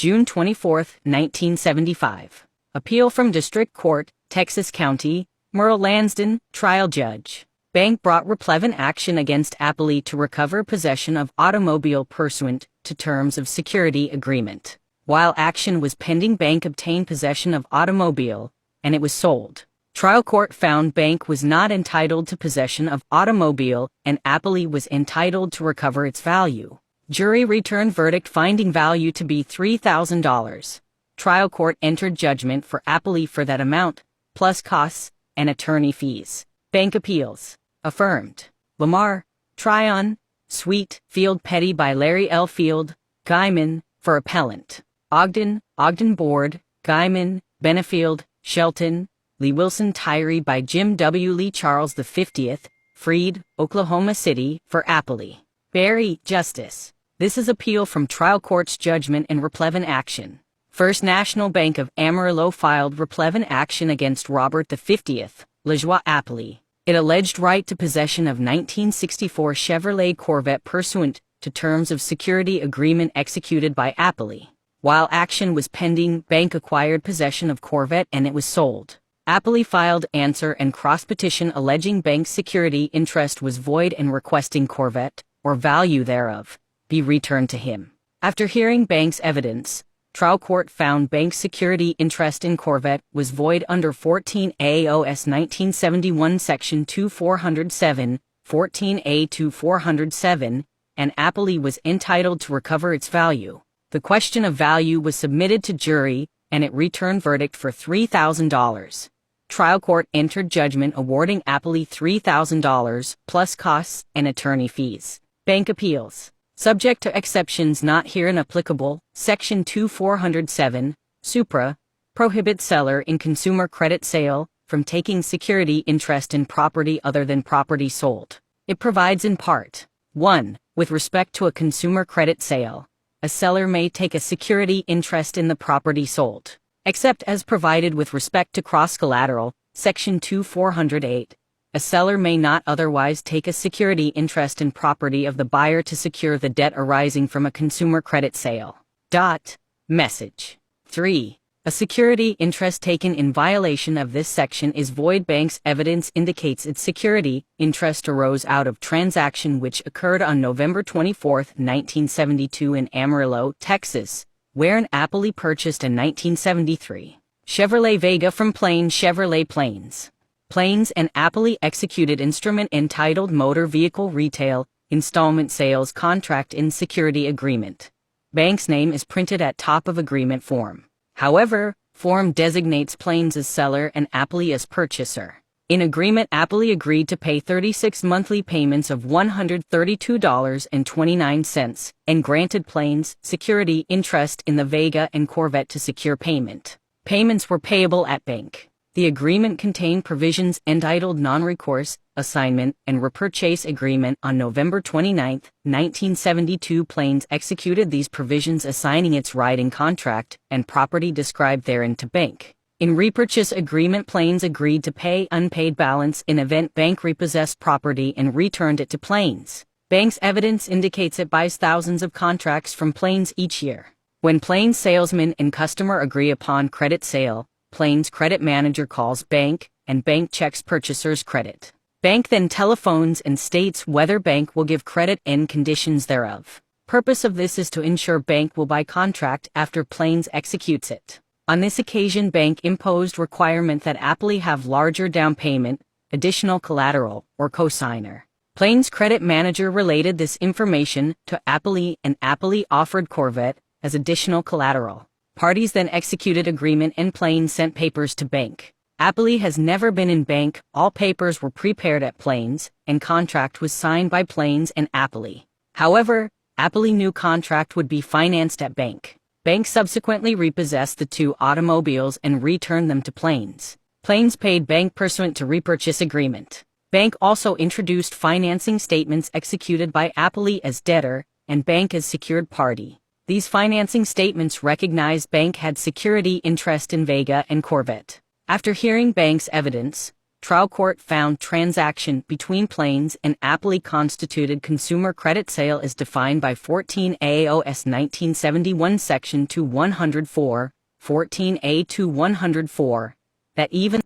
June 24, 1975. Appeal from District Court, Texas County, Merle Lansden, Trial Judge. Bank brought replevin action against Appley to recover possession of automobile pursuant to terms of security agreement. While action was pending, Bank obtained possession of automobile, and it was sold. Trial court found Bank was not entitled to possession of automobile, and Appley was entitled to recover its value. Jury returned verdict finding value to be $3,000. Trial court entered judgment for Appley for that amount, plus costs and attorney fees. Bank appeals. Affirmed. Lamar, Tryon, Sweet, Field Petty by Larry L. Field, Guyman, for appellant. Ogden, Ogden Board, Guyman, Benefield, Shelton, Lee Wilson Tyree by Jim W. Lee Charles the 50th, Freed, Oklahoma City, for Appley. Barry, Justice. This is appeal from trial court's judgment in replevin action. First National Bank of Amarillo filed replevin action against Robert the 50th, LaJoie Appley. It alleged right to possession of 1964 Chevrolet Corvette pursuant to terms of security agreement executed by Appley. While action was pending, Bank acquired possession of Corvette and it was sold. Appley filed answer and cross-petition alleging Bank's security interest was void and requesting Corvette, or value thereof, be returned to him. After hearing Bank's evidence, trial court found Bank's security interest in Corvette was void under 14 AOS 1971 Section 2407, 14A 407, and Appley was entitled to recover its value. The question of value was submitted to jury, and it returned verdict for $3,000. Trial court entered judgment awarding Appley $3,000 plus costs and attorney fees. Bank appeals. Subject to exceptions not herein applicable, Section 2407, supra, prohibits seller in consumer credit sale from taking security interest in property other than property sold. It provides in part, 1. With respect to a consumer credit sale, a seller may take a security interest in the property sold, except as provided with respect to cross-collateral, Section 2408. A seller may not otherwise take a security interest in property of the buyer to secure the debt arising from a consumer credit sale. Message. 3. A security interest taken in violation of this section is void. Bank's evidence indicates its security interest arose out of transaction which occurred on November 24, 1972 in Amarillo, Texas, wherein Appley purchased a 1973 Chevrolet Vega from Plains Chevrolet Plains. Plains and Appley executed instrument entitled Motor Vehicle Retail Installment Sales Contract in Security Agreement. Bank's name is printed at top of agreement form. However, form designates Plains as seller and Appley as purchaser. In agreement, Appley agreed to pay 36 monthly payments of $132.29 and granted Plains security interest in the Vega and Corvette to secure payment. Payments were payable at bank. The agreement contained provisions entitled Non-Recourse, Assignment, and Repurchase Agreement. On November 29, 1972, Plains executed these provisions assigning its right in contract and property described therein to Bank. In repurchase agreement, Plains agreed to pay unpaid balance in event Bank repossessed property and returned it to Plains. Bank's evidence indicates it buys thousands of contracts from Plains each year. When Plains salesman and customer agree upon credit sale, Plains credit manager calls Bank, and Bank checks purchaser's credit. Bank then telephones and states whether Bank will give credit and conditions thereof. Purpose of this is to ensure Bank will buy contract after Plains executes it. On this occasion, Bank imposed requirement that Appley have larger down payment, additional collateral, or cosigner. Plains credit manager related this information to Appley, and Appley offered Corvette as additional collateral. Parties then executed agreement and Plains sent papers to Bank. Appley has never been in Bank. All papers were prepared at Plains, and contract was signed by Plains and Appley. However, Appley knew contract would be financed at Bank. Bank subsequently repossessed the two automobiles and returned them to Plains. Plains paid Bank pursuant to repurchase agreement. Bank also introduced financing statements executed by Appley as debtor and Bank as secured party. These financing statements recognized Bank had security interest in Vega and Corvette. After hearing Bank's evidence, trial court found transaction between Plains and Appley constituted consumer credit sale as defined by 14 AOS 1971 Section 2 104, 14 A 2 104, that even